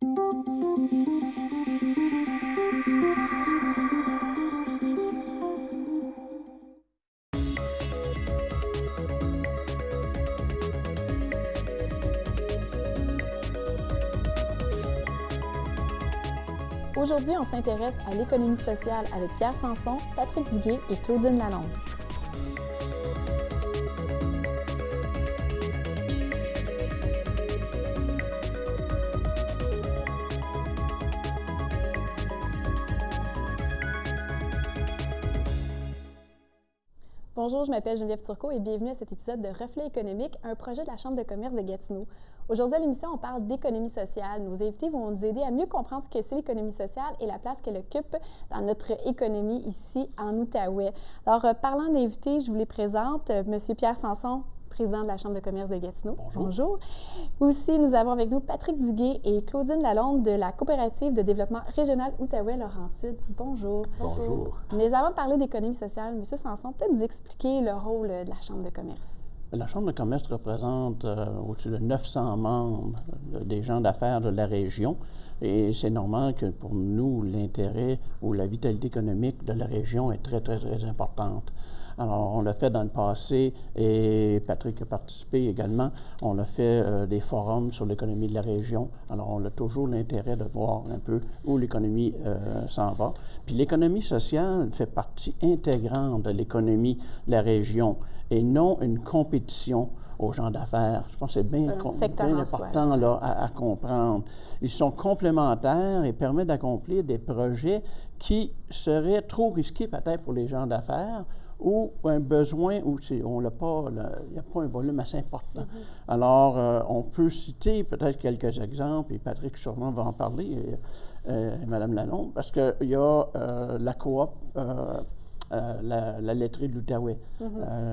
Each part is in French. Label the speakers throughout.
Speaker 1: Aujourd'hui, on s'intéresse à l'économie sociale avec Pierre Sanson, Patrick Duguay et Claudine Lalonde. Bonjour, je m'appelle Geneviève Turcot et bienvenue à cet épisode de Reflet économique, un projet de la Chambre de commerce de Gatineau. Aujourd'hui à l'émission, on parle d'économie sociale. Nos invités vont nous aider à mieux comprendre ce que c'est l'économie sociale et la place qu'elle occupe dans notre économie ici en Outaouais. Alors, parlant d'invités, je vous les présente. Monsieur Pierre Sanson, président de la Chambre de commerce de Gatineau.
Speaker 2: Bonjour.
Speaker 1: Bonjour. Aussi, nous avons avec nous Patrick Duguay et Claudine Lalonde de la coopérative de développement régional Outaouais-Laurentides. Bonjour.
Speaker 2: Bonjour.
Speaker 1: Mais avant de parler d'économie sociale, M. Sanson, peut-être nous expliquer le rôle de la Chambre de commerce.
Speaker 2: La Chambre de commerce représente au-dessus de 900 membres des gens d'affaires de la région et c'est normal que pour nous, l'intérêt ou la vitalité économique de la région est très, très, très importante. Alors, on l'a fait dans le passé et Patrick a participé également. On a fait des forums sur l'économie de la région. Alors, on a toujours l'intérêt de voir un peu où l'économie s'en va. Puis l'économie sociale fait partie intégrante de l'économie de la région et non une compétition aux gens d'affaires. Je pense que c'est bien important là, à comprendre. Ils sont complémentaires et permettent d'accomplir des projets qui seraient trop risqués peut-être pour les gens d'affaires ou un besoin où on n'a pas, il n'y a pas un volume assez important. Alors, on peut citer peut-être quelques exemples, et Patrick sûrement va en parler, et Mme Lalonde, parce qu'il y a la coop, la laiterie de l'Outaouais,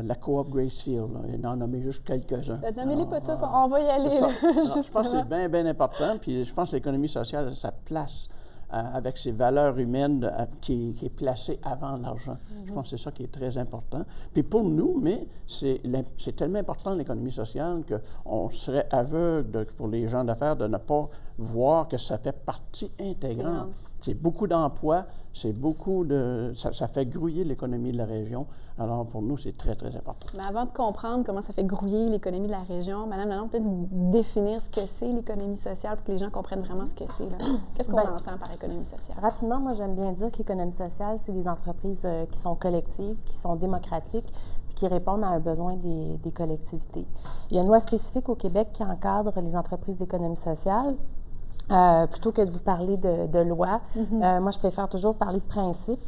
Speaker 2: la coop Gracefield, il en a nommé juste quelques-uns.
Speaker 1: Nommez-les pas tous, on va y aller. Là,
Speaker 2: je pense que c'est bien, bien important, puis je pense que l'économie sociale a sa place avec ses valeurs humaines qui est placée avant l'argent. Je pense que c'est ça qui est très important. Puis pour nous, mais c'est tellement important l'économie sociale qu'on serait aveugle pour les gens d'affaires de ne pas voir que ça fait partie intégrante. C'est beaucoup d'emplois, c'est beaucoup de... Ça fait grouiller l'économie de la région. Alors, pour nous, c'est très, très important.
Speaker 1: Mais avant de comprendre comment ça fait grouiller l'économie de la région, Mme Lalonde, peut-être définir ce que c'est l'économie sociale pour que les gens comprennent vraiment ce que c'est. Qu'est-ce qu'on entend par économie sociale?
Speaker 3: Rapidement, moi, j'aime bien dire que l'économie sociale, c'est des entreprises qui sont collectives, qui sont démocratiques, puis qui répondent à un besoin des collectivités. Il y a une loi spécifique au Québec qui encadre les entreprises d'économie sociale. Plutôt que de vous parler de loi, moi, je préfère toujours parler de principes.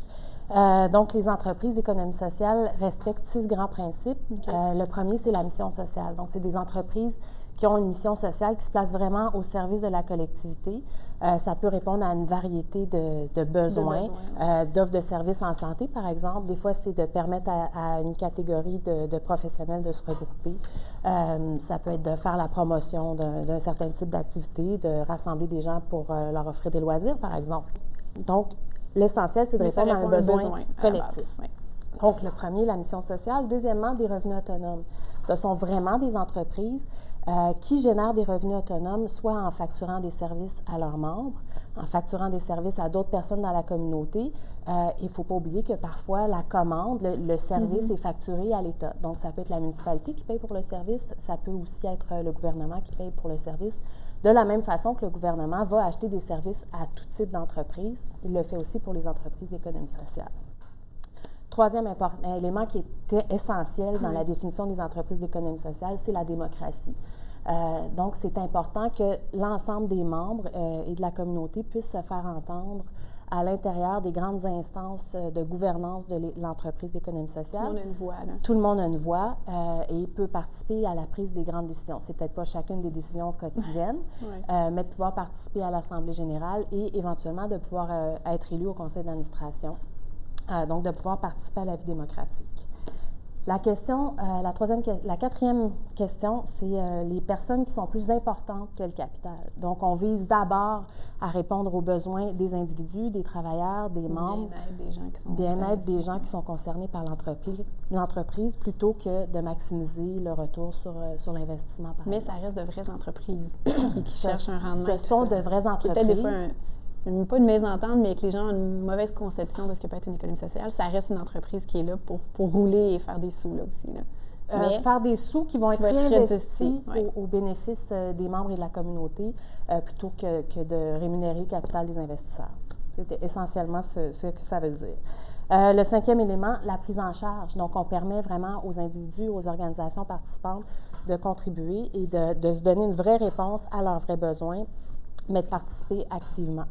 Speaker 3: Donc, les entreprises d'économie sociale respectent 6 grands principes. Le premier, c'est la mission sociale. Donc, c'est des entreprises qui ont une mission sociale qui se place vraiment au service de la collectivité. Ça peut répondre à une variété de besoins, d'offres de services en santé, par exemple. Des fois, c'est de permettre à une catégorie de professionnels de se regrouper. Ça peut être de faire la promotion d'un certain type d'activité, de rassembler des gens pour leur offrir des loisirs, par exemple. Donc, l'essentiel, c'est de répondre à un besoin collectif. Donc, le premier, la mission sociale. Deuxièmement, des revenus autonomes. Ce sont vraiment des entreprises qui génèrent des revenus autonomes, soit en facturant des services à leurs membres, en facturant des services à d'autres personnes dans la communauté. Il ne faut pas oublier que parfois, la commande, le service est facturé à l'État. Donc, ça peut être la municipalité qui paye pour le service, ça peut aussi être le gouvernement qui paye pour le service. De la même façon que le gouvernement va acheter des services à tout type d'entreprise, il le fait aussi pour les entreprises d'économie sociale. Troisième élément qui est essentiel dans la définition des entreprises d'économie sociale, c'est la démocratie. Donc, c'est important que l'ensemble des membres et de la communauté puissent se faire entendre à l'intérieur des grandes instances de gouvernance de l'entreprise d'économie sociale.
Speaker 1: Tout le monde a une voix, là.
Speaker 3: Tout le monde a une voix et peut participer à la prise des grandes décisions. C'est peut-être pas chacune des décisions quotidiennes, mais de pouvoir participer à l'Assemblée générale et éventuellement de pouvoir être élu au conseil d'administration. Donc, de pouvoir participer à la vie démocratique. La quatrième question, c'est les personnes qui sont plus importantes que le capital. Donc, on vise d'abord à répondre aux besoins des individus, des travailleurs, des membres.
Speaker 1: Bien-être
Speaker 3: des gens qui sont concernés par l'entreprise plutôt que de maximiser le retour sur l'investissement.
Speaker 1: Mais ça reste de vraies entreprises qui cherchent un rendement.
Speaker 3: Ce sont de vraies entreprises.
Speaker 1: Peut-être des fois, pas une mésentente, mais que les gens ont une mauvaise conception de ce que peut être une économie sociale. Ça reste une entreprise qui est là pour rouler et faire des sous là aussi. Là.
Speaker 3: Faire des sous qui vont être réinvestis
Speaker 1: ouais.
Speaker 3: au bénéfice des membres et de la communauté plutôt que de rémunérer le capital des investisseurs. C'est essentiellement ce que ça veut dire. Le 5e élément, la prise en charge. Donc, on permet vraiment aux individus, aux organisations participantes de contribuer et de se donner une vraie réponse à leurs vrais besoins, mais de participer activement.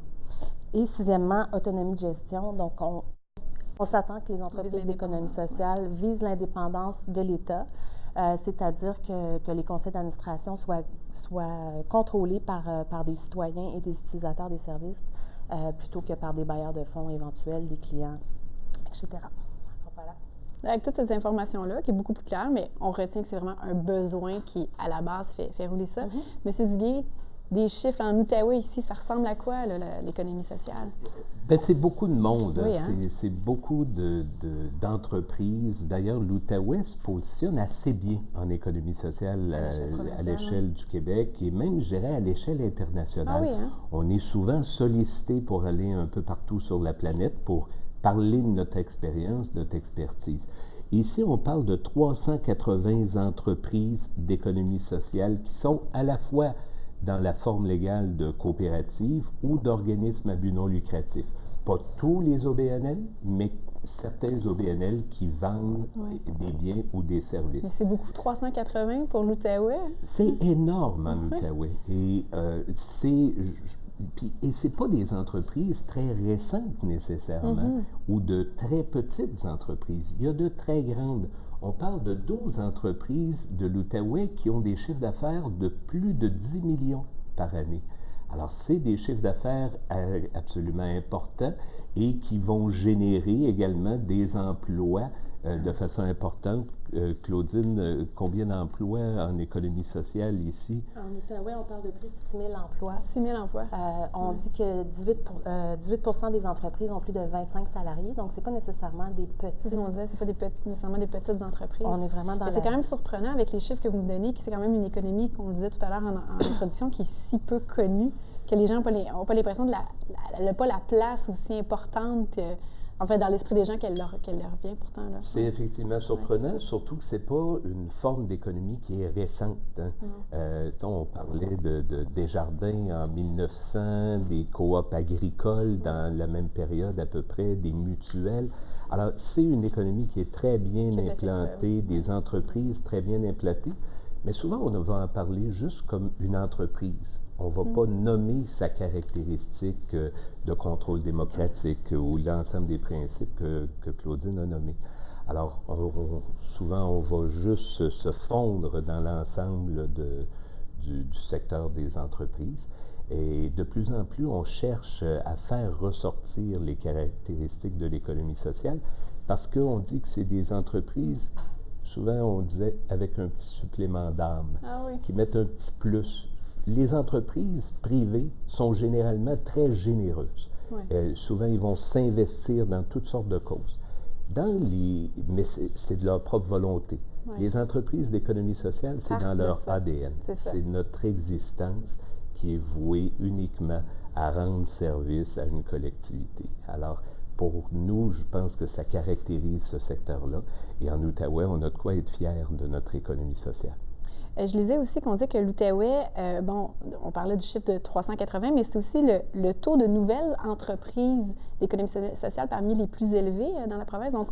Speaker 3: Et 6e, autonomie de gestion. Donc, on s'attend que les entreprises d'économie sociale visent l'indépendance de l'État, c'est-à-dire que les conseils d'administration soient contrôlés par des citoyens et des utilisateurs des services plutôt que par des bailleurs de fonds éventuels, des clients, etc. Alors, voilà.
Speaker 1: Avec toutes ces informations-là, qui est beaucoup plus claire, mais on retient que c'est vraiment un besoin qui, à la base, fait rouler ça. Monsieur Duguay, des chiffres en Outaouais ici, ça ressemble à quoi, là, l'économie sociale?
Speaker 4: Bien, c'est beaucoup de monde.
Speaker 1: Oui, hein?
Speaker 4: C'est beaucoup d'entreprises. D'ailleurs, l'Outaouais se positionne assez bien en économie sociale à l'échelle du Québec et même, je dirais, à l'échelle internationale.
Speaker 1: Ah oui, hein?
Speaker 4: On est souvent sollicité pour aller un peu partout sur la planète pour parler de notre expérience, de notre expertise. Ici, on parle de 380 entreprises d'économie sociale qui sont à la fois dans la forme légale de coopératives ou d'organismes à but non lucratif. Pas tous les OBNL, mais certains OBNL qui vendent des biens ou des services.
Speaker 1: Mais c'est beaucoup, 380 pour l'Outaouais?
Speaker 4: C'est énorme en Outaouais. Et c'est pas des entreprises très récentes nécessairement, ou de très petites entreprises. Il y a de très grandes. On parle de 12 entreprises de l'Outaouais qui ont des chiffres d'affaires de plus de 10 millions par année. Alors, c'est des chiffres d'affaires absolument importants et qui vont générer également des emplois de façon importante. Claudine, combien d'emplois en économie sociale ici?
Speaker 3: En Outaouais, on parle de plus de 6 000 emplois.
Speaker 1: 6 000 emplois.
Speaker 3: On dit que 18 des entreprises ont plus de 25 salariés, donc ce n'est pas nécessairement des petits.
Speaker 1: C'est ce qu'on disait, ce n'est pas nécessairement des petites entreprises.
Speaker 3: On est vraiment dans
Speaker 1: c'est quand même surprenant avec les chiffres que vous me donnez, que c'est quand même une économie, qu'on le disait tout à l'heure en introduction, qui est si peu connue, que les gens n'ont pas l'impression elle n'a pas la place aussi importante en fait, dans l'esprit des gens qu'elle leur vient pourtant. Là.
Speaker 4: C'est effectivement surprenant, surtout que ce n'est pas une forme d'économie qui est récente. Hein. On parlait de Desjardins en 1900, des coops agricoles dans la même période à peu près, des mutuelles. Alors, c'est une économie qui est très bien implantée, des entreprises très bien implantées, mais souvent, on va en parler juste comme une entreprise. On ne va pas nommer sa caractéristique de contrôle démocratique ou l'ensemble des principes que Claudine a nommés. Alors, souvent, on va juste se fondre dans l'ensemble du secteur des entreprises. Et de plus en plus, on cherche à faire ressortir les caractéristiques de l'économie sociale parce qu'on dit que c'est des entreprises, souvent on disait avec un petit supplément d'âme, qui mettent un petit plus. Les entreprises privées sont généralement très généreuses. Souvent, ils vont s'investir dans toutes sortes de causes. Mais c'est de leur propre volonté. Les entreprises d'économie sociale, c'est dans leur ADN. C'est notre existence qui est vouée uniquement à rendre service à une collectivité. Alors, pour nous, je pense que ça caractérise ce secteur-là. Et en Outaouais, on a de quoi être fiers de notre économie sociale.
Speaker 1: Je lisais aussi qu'on disait que l'Outaouais, on parlait du chiffre de 380, mais c'est aussi le taux de nouvelles entreprises d'économie sociale parmi les plus élevés dans la province. Donc,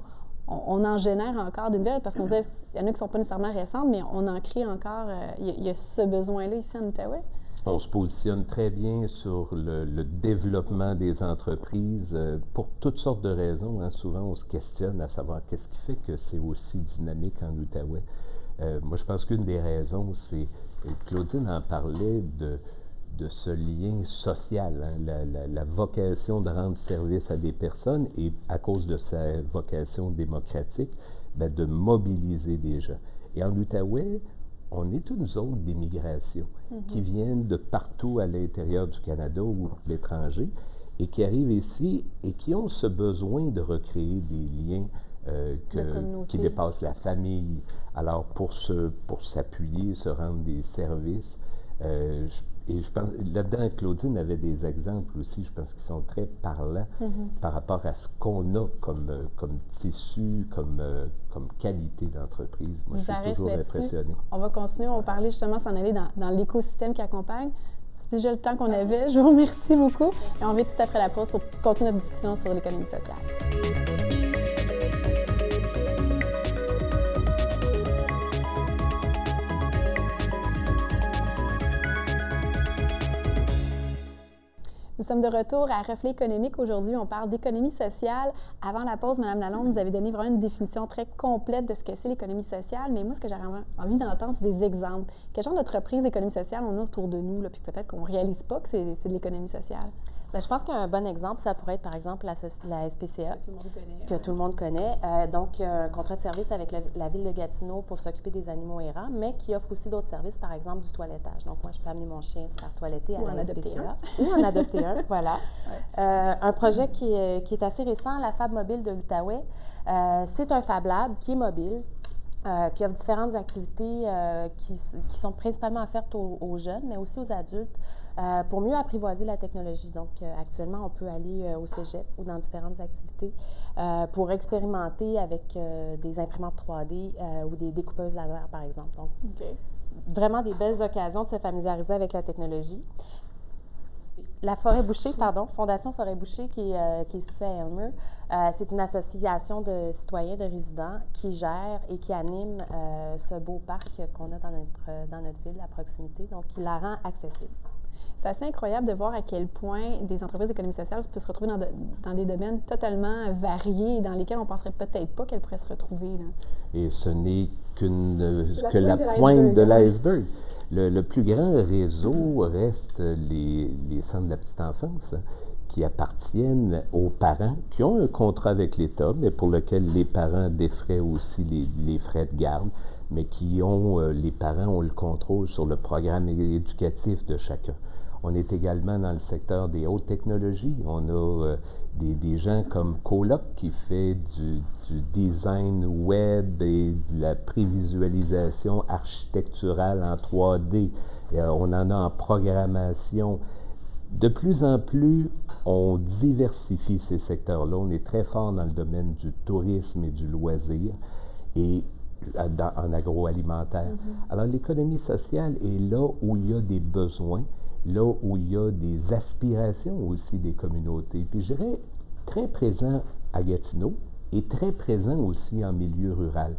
Speaker 1: on en génère encore des nouvelles parce qu'on disait qu'il y en a qui ne sont pas nécessairement récentes, mais on en crée encore. Il y a ce besoin-là ici en Outaouais.
Speaker 4: On se positionne très bien sur le développement des entreprises pour toutes sortes de raisons. Hein. Souvent, on se questionne à savoir qu'est-ce qui fait que c'est aussi dynamique en Outaouais. Moi, je pense qu'une des raisons, c'est, Claudine en parlait de ce lien social, hein, la vocation de rendre service à des personnes et à cause de sa vocation démocratique, de mobiliser des gens. Et en Outaouais, on est une zone d'immigration qui viennent de partout à l'intérieur du Canada ou de l'étranger et qui arrivent ici et qui ont ce besoin de recréer des liens qui dépassent la famille. Alors, pour s'appuyer, se rendre des services, et je pense, là-dedans, Claudine avait des exemples aussi, je pense, qui sont très parlants par rapport à ce qu'on a comme tissu, comme qualité d'entreprise. Moi, je suis toujours impressionné.
Speaker 1: On va continuer, on va parler justement, s'en aller dans l'écosystème qui accompagne. C'est déjà le temps qu'on avait. Je vous remercie beaucoup et on revient tout après la pause pour continuer notre discussion sur l'économie sociale. Nous sommes de retour à Reflet économique. Aujourd'hui, on parle d'économie sociale. Avant la pause, Mme Lalonde nous avait donné vraiment une définition très complète de ce que c'est l'économie sociale. Mais moi, ce que j'aurais envie d'entendre, c'est des exemples. Quel genre d'entreprise d'économie sociale on a autour de nous, là, puis peut-être qu'on ne réalise pas que c'est de l'économie sociale?
Speaker 3: Bien, je pense qu'un bon exemple, ça pourrait être, par exemple, la SPCA, que tout le monde connaît. Donc, un contrat de service avec la Ville de Gatineau pour s'occuper des animaux errants, mais qui offre aussi d'autres services, par exemple, du toilettage. Donc, moi, je peux amener mon chien se faire toiletter à la SPCA. Ou en adopter un, voilà. Ouais. Un projet qui est assez récent, la Fab Mobile de l'Outaouais. C'est un Fab Lab qui est mobile, qui offre différentes activités qui sont principalement offertes aux jeunes, mais aussi aux adultes, pour mieux apprivoiser la technologie. Donc, actuellement, on peut aller au cégep ou dans différentes activités pour expérimenter avec des imprimantes 3D ou des découpeuses laser, par exemple. Donc, vraiment des belles occasions de se familiariser avec la technologie. La Forêt Boucher, Fondation Forêt Boucher, qui est située à Aylmer, c'est une association de citoyens, de résidents qui gère et qui anime ce beau parc qu'on a dans notre ville, à proximité, donc qui la rend accessible.
Speaker 1: C'est assez incroyable de voir à quel point des entreprises d'économie sociale peuvent se retrouver dans des domaines totalement variés dans lesquels on ne penserait peut-être pas qu'elles pourraient se retrouver. Là.
Speaker 4: Et ce n'est que la pointe de l'iceberg. Le plus grand réseau reste les centres de la petite enfance qui appartiennent aux parents, qui ont un contrat avec l'État, mais pour lequel les parents défraient aussi les frais de garde, mais les parents ont le contrôle sur le programme éducatif de chacun. On est également dans le secteur des hautes technologies. On a des gens comme Coloc qui fait du design web et de la prévisualisation architecturale en 3D. On en a en programmation. De plus en plus, on diversifie ces secteurs-là. On est très fort dans le domaine du tourisme et du loisir et en agroalimentaire. Alors, l'économie sociale est là où il y a des besoins, là où il y a des aspirations aussi des communautés. Puis je dirais très présent à Gatineau et très présent aussi en milieu rural,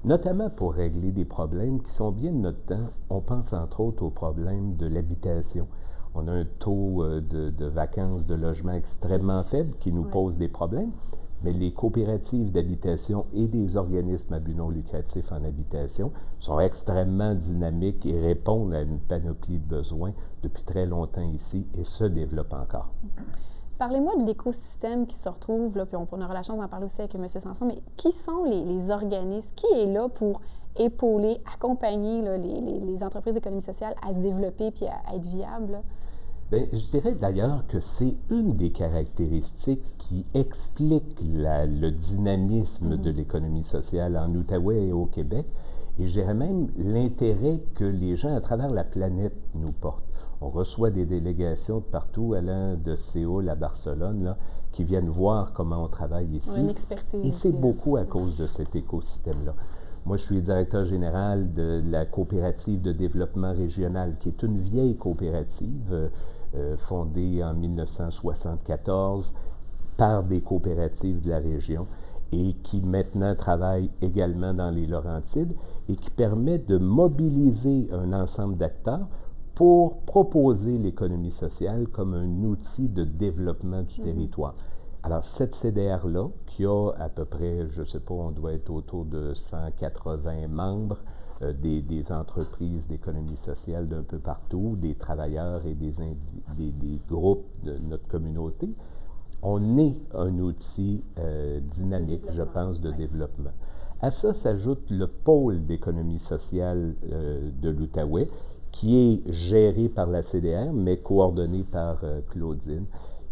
Speaker 4: notamment pour régler des problèmes qui sont bien de notre temps. On pense entre autres aux problèmes de l'habitation. On a un taux de vacances, de logement extrêmement faible qui nous pose des problèmes, mais les coopératives d'habitation et des organismes à but non lucratif en habitation sont extrêmement dynamiques et répondent à une panoplie de besoins depuis très longtemps ici et se développent encore.
Speaker 1: Parlez-moi de l'écosystème qui se retrouve, là, puis on aura la chance d'en parler aussi avec M. Sanson, mais qui sont les organismes? Qui est là pour épauler, accompagner là, les entreprises d'économie sociale à se développer puis à être viables?
Speaker 4: Bien, je dirais d'ailleurs que c'est une des caractéristiques qui explique le dynamisme de l'économie sociale en Outaouais et au Québec, et je dirais même l'intérêt que les gens à travers la planète nous portent. On reçoit des délégations de partout, allant de Séoul à Barcelone, là, qui viennent voir comment on travaille ici.
Speaker 1: Une expertise.
Speaker 4: Et c'est beaucoup à cause de cet écosystème-là. Moi, je suis directeur général de la coopérative de développement régional, qui est une vieille coopérative fondée en 1974 par des coopératives de la région et qui maintenant travaille également dans les Laurentides et qui permet de mobiliser un ensemble d'acteurs pour proposer l'économie sociale comme un outil de développement du territoire. Alors, cette CDR-là, qui a à peu près, je ne sais pas, on doit être autour de 180 membres, des entreprises d'économie sociale d'un peu partout, des travailleurs et des groupes de notre communauté, on est un outil dynamique, je pense, de développement. À ça s'ajoute le pôle d'économie sociale de l'Outaouais, qui est géré par la CDR, mais coordonné par Claudine,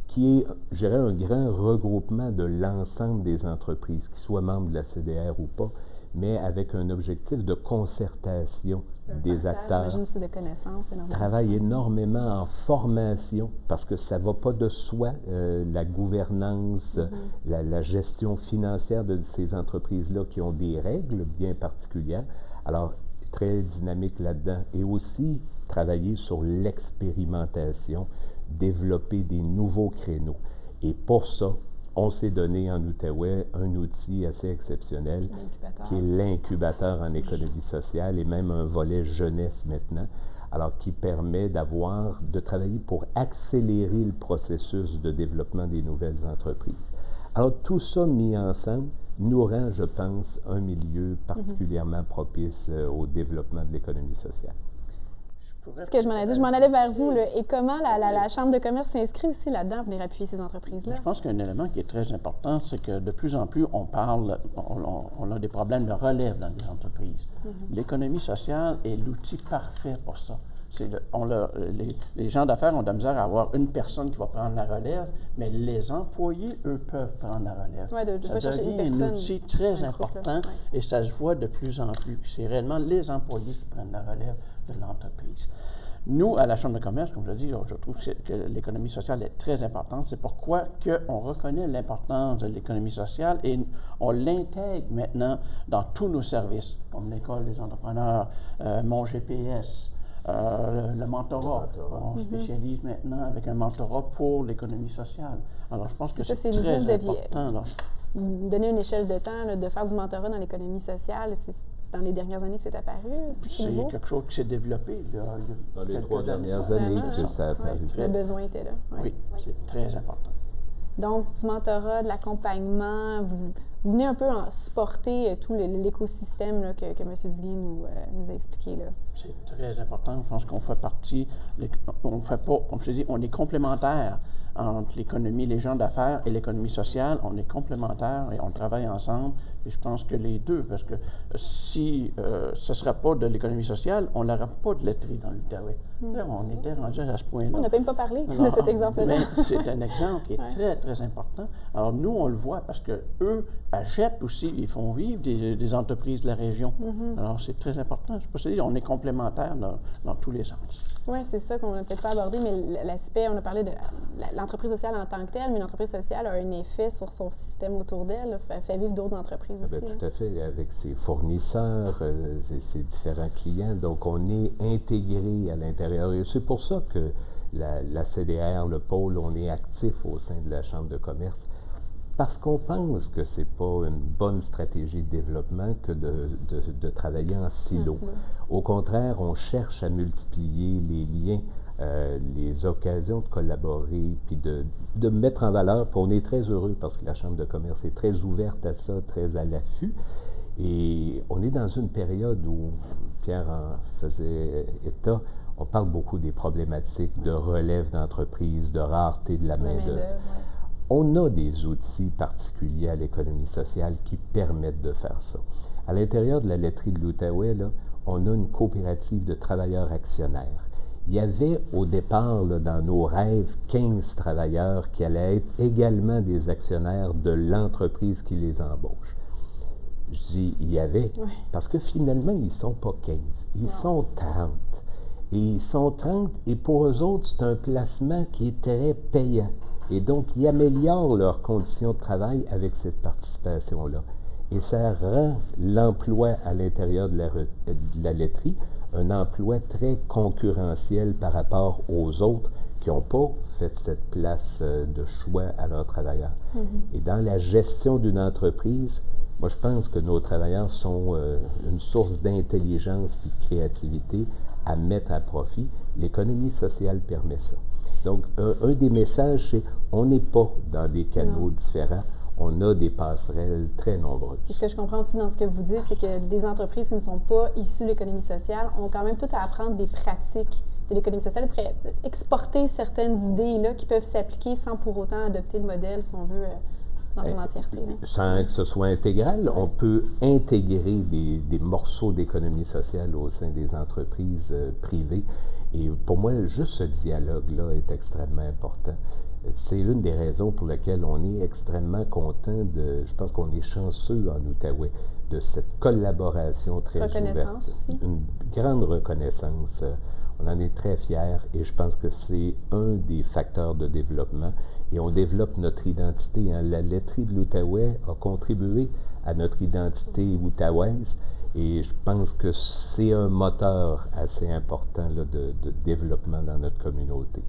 Speaker 4: qui est, je dirais, un grand regroupement de l'ensemble des entreprises, qu'ils soient membres de la CDR ou pas, mais avec un objectif de concertation des acteurs.
Speaker 1: J'imagine aussi de connaissances.
Speaker 4: Travaille énormément en formation, parce que ça ne va pas de soi, la gouvernance, la gestion financière de ces entreprises-là qui ont des règles bien particulières. Alors, très dynamique là-dedans. Et aussi, travailler sur l'expérimentation, développer des nouveaux créneaux. Et pour ça, on s'est donné en Outaouais un outil assez exceptionnel qui est l'incubateur en économie sociale et même un volet jeunesse maintenant, alors qui permet de travailler pour accélérer le processus de développement des nouvelles entreprises. Alors tout ça mis ensemble nous rend, je pense, un milieu particulièrement propice au développement de l'économie sociale.
Speaker 1: Ce que je m'en ai dit, je m'en allais vers vous. Là. Et comment la Chambre de commerce s'inscrit aussi là-dedans pour venir appuyer ces entreprises-là?
Speaker 2: Je pense qu'un élément qui est très important, c'est que de plus en plus, on a des problèmes de relève dans les entreprises. L'économie sociale est l'outil parfait pour ça. Les gens d'affaires ont de la misère à avoir une personne qui va prendre la relève, mais les employés, eux, peuvent prendre la relève. Ça devient un outil très important et ça se voit de plus en plus. C'est réellement les employés qui prennent la relève de l'entreprise. Nous, à la Chambre de commerce, comme je dis, je trouve que l'économie sociale est très importante. C'est pourquoi on reconnaît l'importance de l'économie sociale et on l'intègre maintenant dans tous nos services, comme l'École des entrepreneurs, mon GPS, le mentorat. On spécialise maintenant avec un mentorat pour l'économie sociale. Alors, je pense que c'est très important.
Speaker 1: Donner une échelle de temps, là, de faire du mentorat dans l'économie sociale, c'est dans les dernières années que c'est apparu?
Speaker 2: C'est quelque chose qui s'est développé.
Speaker 4: Dans les 3 dernières années que ça a apparu.
Speaker 1: Le besoin était là.
Speaker 2: Oui, c'est très important.
Speaker 1: Donc, du mentorat, de l'accompagnement, vous venez un peu supporter tout l'écosystème là, que M. Duguay nous a expliqué. Là.
Speaker 2: C'est très important. Je pense qu'on fait partie, on fait pas, comme je te dis, on est complémentaires entre l'économie, les gens d'affaires et l'économie sociale. On est complémentaires et on travaille ensemble. Et je pense que les deux, parce que si ce ne serait pas de l'économie sociale, on n'aurait pas de laiterie dans l'Outaouais. On était rendu à ce point-là.
Speaker 1: On n'a même pas parlé de cet exemple-là.
Speaker 2: Mais c'est un exemple qui est très, très important. Alors, nous, on le voit parce qu'eux achètent aussi, ils font vivre des entreprises de la région. Alors, c'est très important. Je peux te dire, on est complémentaires dans tous les sens.
Speaker 1: Oui, c'est ça qu'on n'a peut-être pas abordé, mais l'aspect, on a parlé de l'entreprise sociale en tant que telle, mais l'entreprise sociale a un effet sur son système autour d'elle, fait vivre d'autres entreprises aussi.
Speaker 4: Tout à fait, avec ses fournisseurs, ses différents clients. Donc, on est intégré à l'intérieur. Et c'est pour ça que la CDR, le pôle, on est actif au sein de la Chambre de commerce. Parce qu'on pense que ce n'est pas une bonne stratégie de développement que de travailler en silo. Au contraire, on cherche à multiplier les liens, les occasions de collaborer, puis de mettre en valeur. Puis on est très heureux parce que la Chambre de commerce est très ouverte à ça, très à l'affût. Et on est dans une période où, Pierre en faisait état, on parle beaucoup des problématiques de relève d'entreprise, de rareté de la main-d'œuvre. On a des outils particuliers à l'économie sociale qui permettent de faire ça. À l'intérieur de la laiterie de l'Outaouais, on a une coopérative de travailleurs actionnaires. Il y avait au départ, dans nos rêves, 15 travailleurs qui allaient être également des actionnaires de l'entreprise qui les embauche. Je dis il y avait, parce que finalement, ils ne sont pas 15, ils sont 30. Et ils sont 30, et pour eux autres, c'est un placement qui est très payant. Et donc, ils améliorent leurs conditions de travail avec cette participation-là. Et ça rend l'emploi à l'intérieur de la laiterie un emploi très concurrentiel par rapport aux autres qui n'ont pas fait cette place de choix à leurs travailleurs. Et dans la gestion d'une entreprise, moi, je pense que nos travailleurs sont une source d'intelligence et de créativité à mettre à profit. L'économie sociale permet ça. Donc, un des messages, c'est on n'est pas dans des canaux différents, on a des passerelles très nombreuses.
Speaker 1: Et ce que je comprends aussi dans ce que vous dites, c'est que des entreprises qui ne sont pas issues de l'économie sociale ont quand même tout à apprendre des pratiques de l'économie sociale, pour exporter certaines idées là, qui peuvent s'appliquer sans pour autant adopter le modèle, si on veut, dans son entièreté. Là.
Speaker 4: Sans que ce soit intégral, on peut intégrer des morceaux d'économie sociale au sein des entreprises privées. Et pour moi, juste ce dialogue-là est extrêmement important. C'est une des raisons pour lesquelles on est extrêmement content je pense qu'on est chanceux en Outaouais, de cette collaboration très ouverte.
Speaker 1: Aussi.
Speaker 4: Une grande reconnaissance. On en est très fiers et je pense que c'est un des facteurs de développement. Et on développe notre identité. Hein. La laiterie de l'Outaouais a contribué à notre identité outaouaise et je pense que c'est un moteur assez important là, de développement dans notre communauté.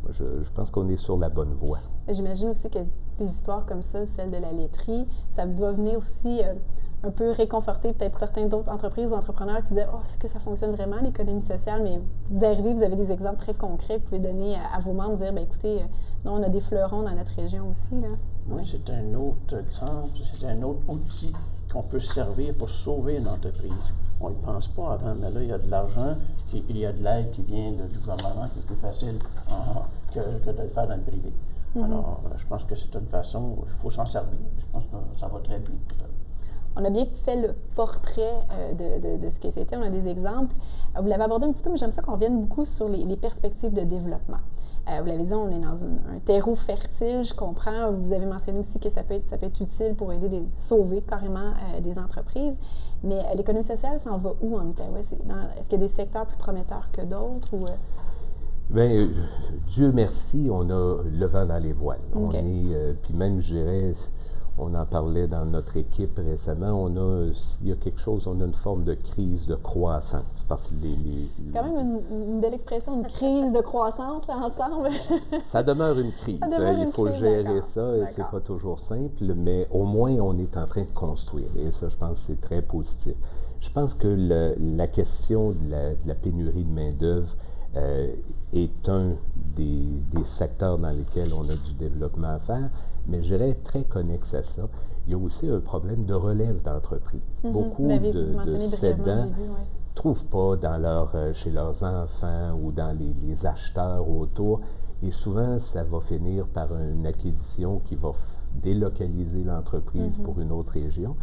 Speaker 4: Moi, je pense qu'on est sur la bonne voie.
Speaker 1: J'imagine aussi que des histoires comme ça, celle de la laiterie, ça doit venir aussi un peu réconforter peut-être certaines d'autres entreprises ou entrepreneurs qui se disent « Oh, est-ce que ça fonctionne vraiment, l'économie sociale? » Mais vous arrivez, vous avez des exemples très concrets, vous pouvez donner à vos membres, dire « Bien, écoutez, non, on a des fleurons dans notre région aussi. »
Speaker 2: Oui, c'est un autre exemple, c'est un autre outil qu'on peut servir pour sauver une entreprise. On n'y pense pas avant, mais là, il y a de l'argent, il y a de l'aide qui vient du gouvernement qui est plus facile que de le faire dans le privé. Alors, je pense que c'est une façon, il faut s'en servir. Je pense que ça va très bien.
Speaker 1: On a bien fait le portrait de ce que c'était. On a des exemples. Vous l'avez abordé un petit peu, mais j'aime ça qu'on revienne beaucoup sur les perspectives de développement. Vous l'avez dit, on est dans un terreau fertile, je comprends. Vous avez mentionné aussi que ça peut être utile pour aider sauver carrément des entreprises. Mais l'économie sociale s'en va où en Outaouais? Est-ce qu'il y a des secteurs plus prometteurs que d'autres?
Speaker 4: Bien, Dieu merci, on a le vent dans les voiles.
Speaker 1: Okay.
Speaker 4: On est, puis même, je dirais, on en parlait dans notre équipe récemment, s'il y a quelque chose, on a une forme de crise de croissance. Parce que
Speaker 1: c'est quand même une belle expression, une crise de croissance, là, ensemble.
Speaker 4: Ça demeure une crise. Il faut gérer ça et c'est pas toujours simple, mais au moins, on est en train de construire. Et ça, je pense que c'est très positif. Je pense que la question de la pénurie de main-d'œuvre est un des secteurs dans lesquels on a du développement à faire, mais je dirais très connexe à ça. Il y a aussi un problème de relève d'entreprise. Beaucoup de cédants ne trouvent pas chez leurs enfants ou dans les acheteurs autour, et souvent, ça va finir par une acquisition qui va délocaliser l'entreprise pour une autre région.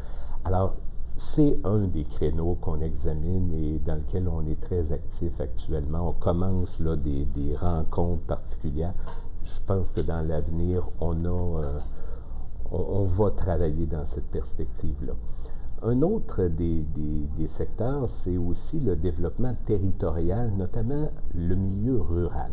Speaker 4: Alors, c'est un des créneaux qu'on examine et dans lequel on est très actif actuellement. On commence là, des rencontres particulières. Je pense que dans l'avenir, on va travailler dans cette perspective-là. Un autre des secteurs, c'est aussi le développement territorial, notamment le milieu rural.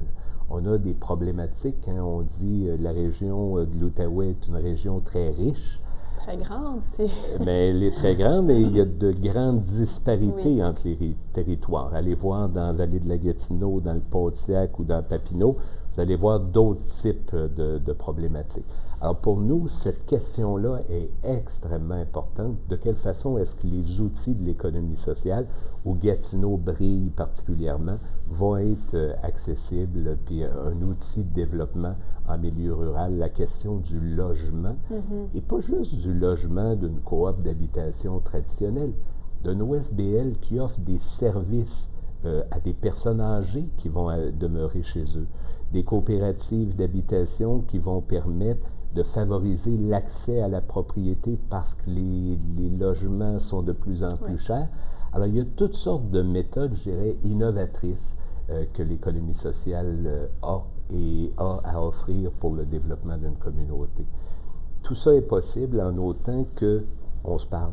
Speaker 4: On a des problématiques. Hein, on dit la région de l'Outaouais est une région très riche.
Speaker 1: Très grande aussi.
Speaker 4: Mais elle est très grande et il y a de grandes disparités entre les territoires. Allez voir dans la vallée de la Gatineau, dans le Pontiac ou dans Papineau, vous allez voir d'autres types de problématiques. Alors pour nous, cette question-là est extrêmement importante. De quelle façon est-ce que les outils de l'économie sociale, où Gatineau brille particulièrement, vont être accessibles, puis un outil de développement en milieu rural, la question du logement, et pas juste du logement d'une coop d'habitation traditionnelle, d'un OSBL qui offre des services à des personnes âgées qui vont demeurer chez eux, des coopératives d'habitation qui vont permettre de favoriser l'accès à la propriété parce que les logements sont de plus en plus chers. Alors, il y a toutes sortes de méthodes, je dirais, innovatrices que l'économie sociale a à offrir pour le développement d'une communauté. Tout ça est possible en autant qu'on se parle,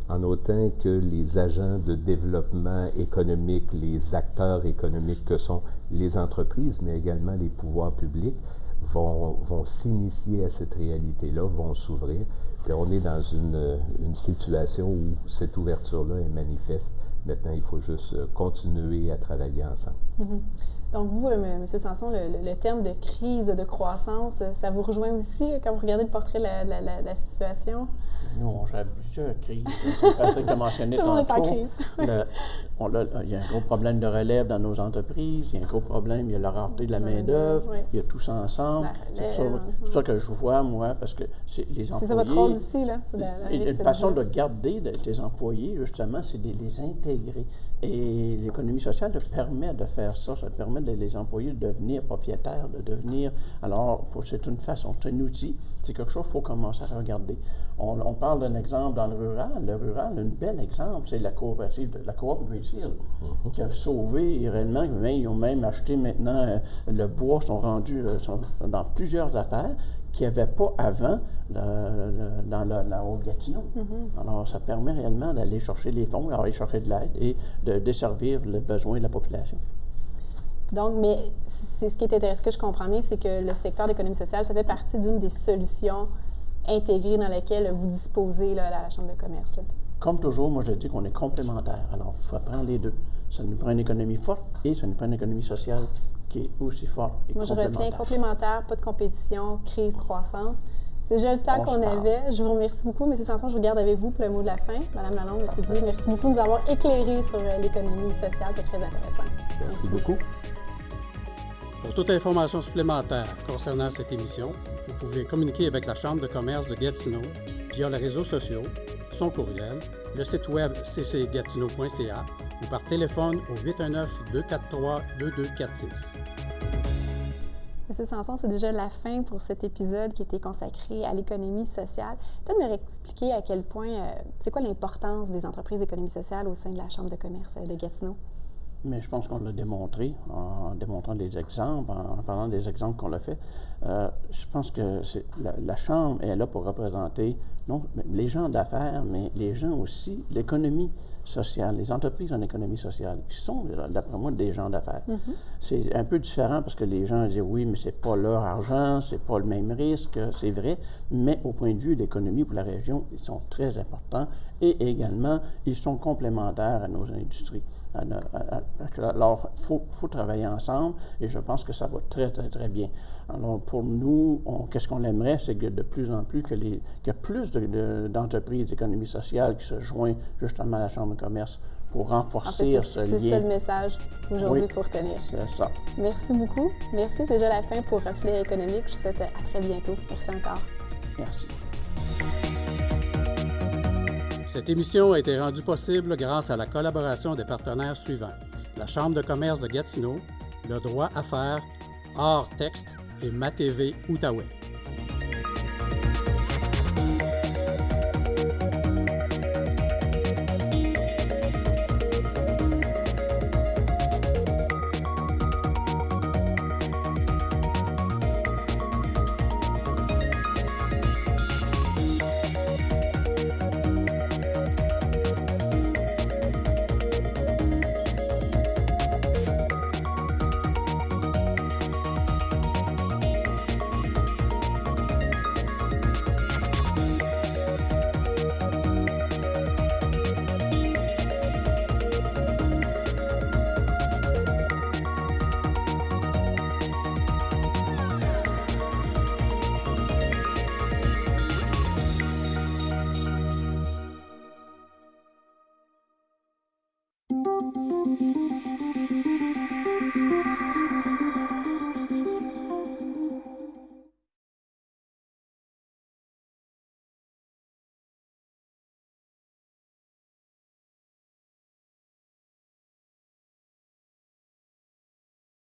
Speaker 4: en autant que les agents de développement économique, les acteurs économiques que sont les entreprises, mais également les pouvoirs publics, vont s'initier à cette réalité-là, vont s'ouvrir. Puis on est dans une situation où cette ouverture-là est manifeste. Maintenant, il faut juste continuer à travailler ensemble.
Speaker 1: Donc vous, M. Sanson, le terme de crise de croissance, ça vous rejoint aussi quand vous regardez le portrait de la situation?
Speaker 2: Nous, on gère plusieurs crises. Patrick a mentionné
Speaker 1: Tout le monde est en
Speaker 2: tantôt.
Speaker 1: crise.
Speaker 2: Il y a un gros problème de relève dans nos entreprises, il y a un gros problème, il y a la rareté de la main-d'œuvre,
Speaker 1: oui.
Speaker 2: il y a tout ça ensemble. C'est pour ça que je vois, moi, parce que c'est les employés.
Speaker 1: C'est ça votre rôle aussi, là.
Speaker 2: Une façon de garder tes employés, justement, c'est de les intégrer. Et l'économie sociale te permet de faire ça. Ça te permet de les employés de devenir propriétaires, de devenir. Alors, c'est une façon, c'est un outil, c'est quelque chose qu'il faut commencer à regarder. On parle d'un exemple dans le rural. Le rural, un bel exemple, c'est la coopérative, la coop Grace Hill, qui a sauvé réellement. Ils ont même acheté maintenant le bois, sont rendus dans plusieurs affaires qu'il n'y avait pas avant dans la Haute-Gatineau. Alors, ça permet réellement d'aller chercher les fonds, d'aller chercher de l'aide et de desservir le besoin de la population.
Speaker 1: Donc, mais c'est ce qui est intéressant, ce que je comprends bien, c'est que le secteur d'économie sociale, ça fait partie d'une des solutions intégrées dans lesquelles vous disposez là, à la Chambre de commerce. Là.
Speaker 2: Comme toujours, moi je dis qu'on est complémentaires. Alors, il faut prendre les deux. Ça nous prend une économie forte et ça nous prend une économie sociale qui est aussi forte et
Speaker 1: moi, je
Speaker 2: complémentaire.
Speaker 1: retiens complémentaire, pas de compétition, crise, croissance. C'est déjà le temps qu'on avait. Je vous remercie beaucoup. M. Sanson, je vous garde avec vous pour le mot de la fin. Mme Lalonde, M. Dillet, merci beaucoup de nous avoir éclairés sur l'économie sociale. C'est très intéressant.
Speaker 4: Merci beaucoup.
Speaker 5: Pour toute information supplémentaire concernant cette émission, vous pouvez communiquer avec la Chambre de commerce de Gatineau via les réseaux sociaux, son courriel, le site web ccgatineau.ca ou par téléphone au 819-243-2246.
Speaker 1: Monsieur Sanson, c'est déjà la fin pour cet épisode qui était consacré à l'économie sociale. Peut-être me expliquer à quel point, c'est quoi l'importance des entreprises d'économie sociale au sein de la Chambre de commerce de Gatineau?
Speaker 2: Mais je pense qu'on l'a démontré en démontrant des exemples, en parlant des exemples qu'on l'a fait. Je pense que la Chambre est là pour représenter non les gens d'affaires, mais les gens aussi, l'économie sociale, les entreprises en économie sociale, qui sont, d'après moi, des gens d'affaires. C'est un peu différent parce que les gens disent oui, mais c'est pas leur argent, c'est pas le même risque, c'est vrai, mais au point de vue de l'économie pour la région, ils sont très importants et également, ils sont complémentaires à nos industries. Alors, il faut travailler ensemble et je pense que ça va très, très, très bien. Alors, pour nous, qu'est-ce qu'on aimerait, c'est que de plus en plus, qu'il y a plus d'entreprises d'économie sociale qui se joignent justement à la Chambre de commerce pour renforcer ce lien.
Speaker 1: C'est ça le message aujourd'hui qu'il faut retenir.
Speaker 2: C'est ça.
Speaker 1: Merci beaucoup. Merci, c'est déjà la fin pour Reflet économique. Je vous souhaite à très bientôt. Merci encore.
Speaker 2: Merci.
Speaker 5: Cette émission a été rendue possible grâce à la collaboration des partenaires suivants: la Chambre de commerce de Gatineau, le droit Affaires, Art Texte et MaTV Outaouais.